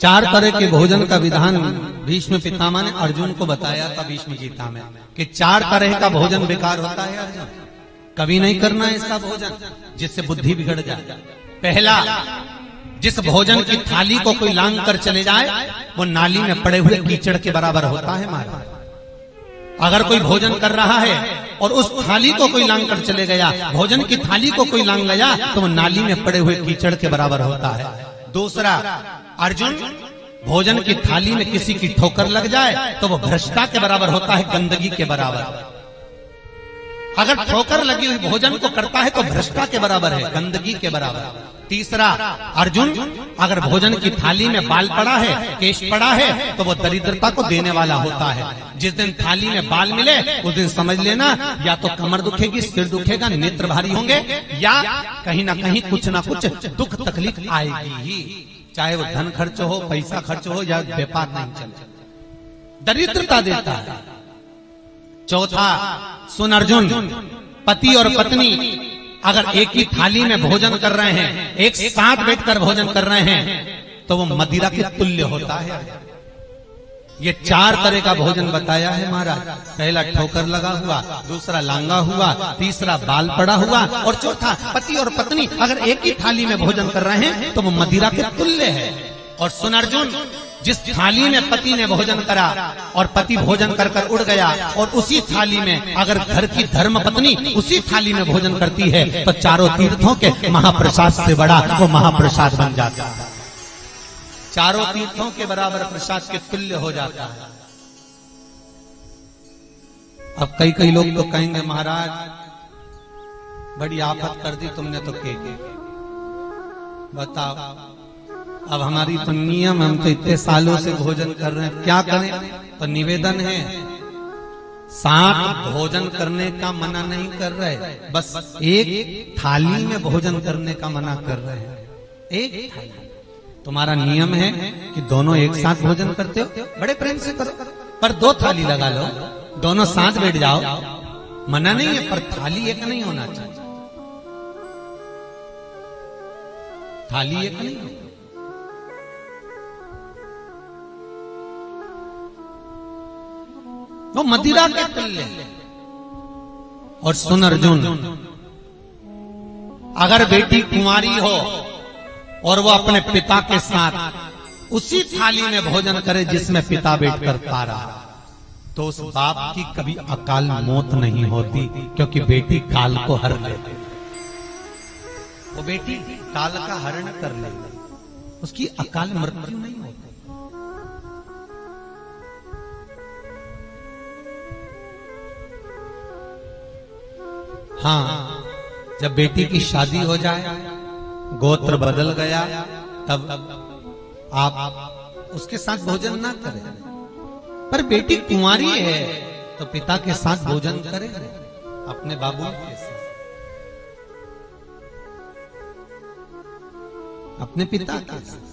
चार तरह के भोजन का विधान भीष्म पितामह ने अर्जुन को बताया था भीष्म गीता में कि चार तरह का भोजन बेकार होता है अर्जुन, कभी नहीं करना है इसका भोजन जिससे बुद्धि बिगड़ जाए। पहला, जिस भोजन की थाली को कोई लांग कर चले जाए वो नाली में पड़े हुए कीचड़ के बराबर होता है महाराज। अगर कोई भोजन कर रहा है और उस थाली को कोई लांग कर चले गया, भोजन की थाली को कोई लांग गया तो वो नाली में पड़े हुए कीचड़ के बराबर होता है। दूसरा, अर्जुन भोजन की थाली में किसी की ठोकर लग जाए तो वो भ्रष्टा के बराबर होता है, गंदगी के बराबर। अगर ठोकर लगी हुई भोजन को करता है तो भ्रष्टा के बराबर है, गंदगी के बराबर। तीसरा, अर्जुन अगर भोजन की थाली में बाल पड़ा है, केश पड़ा है तो वो दरिद्रता को देने वाला होता है। जिस दिन थाली में बाल मिले उस दिन समझ लेना या तो कमर दुखेगी, सिर दुखेगा, नेत्र भारी होंगे या कहीं ना कहीं कुछ ना कुछ दुख तकलीफ आएगी ही, चाहे वो धन खर्च हो, पैसा खर्च हो या व्यापार नहीं चले, दरिद्रता देता है। चौथा, सुन अर्जुन, पति और पत्नी अगर एक ही थाली में भोजन कर रहे हैं, एक साथ बैठकर भोजन कर रहे हैं तो वो मदिरा के तुल्य होता है। ये चार तरह का भोजन बताया है महाराज। पहला ठोकर लगा हुआ, दूसरा लांगा हुआ, तीसरा बाल पड़ा हुआ और चौथा पति और पत्नी अगर एक ही थाली में भोजन कर रहे हैं तो वो मदिरा के तुल्य है। और सुन अर्जुन, जिस थाली में पति ने भोजन करा और पति भोजन कर कर उड़ गया और उसी थाली में अगर घर की धर्म पत्नी उसी थाली में भोजन करती है तो चारों तीर्थों के महाप्रसाद से बड़ा वो महाप्रसाद बन जाता है, चारों तीर्थों के बराबर प्रसाद के तुल्य हो जाता है। अब कई लोग तो कहेंगे महाराज बड़ी आफत कर दी तुमने तो के बताओ, अब हमारी तो नियम, हम तो इतने सालों से भोजन कर रहे हैं, क्या करें? तो निवेदन है, साथ भोजन करने का मना नहीं कर रहे, बस एक थाली में भोजन करने का मना कर रहे हैं। एक थाली, तुम्हारा नियम है कि दोनों एक साथ भोजन करते हो, बड़े प्रेम से करो, पर दो थाली लगा लो, दोनों साथ बैठ जाओ, मना नहीं है, पर थाली एक नहीं होना चाहिए, थाली एक नहीं होना। वो मदिरा के तुल्य। और सुन अर्जुन, अगर बेटी कुंवारी हो और वो अपने पिता के साथ उसी थाली में भोजन करे जिसमें पिता बैठकर खा रहा, तो उस बाप की कभी अकाल मौत नहीं होती, क्योंकि बेटी काल को हर लेती, वो बेटी काल का हरण कर लेती, उसकी अकाल मृत्यु नहीं होती। हाँ, जब बेटी की शादी हो जाए, गोत्र बदल गया, तब आप उसके साथ भोजन ना करें, पर बेटी कुंवारी है तो पिता के साथ भोजन करें, अपने बाबू के साथ, अपने पिता के साथ।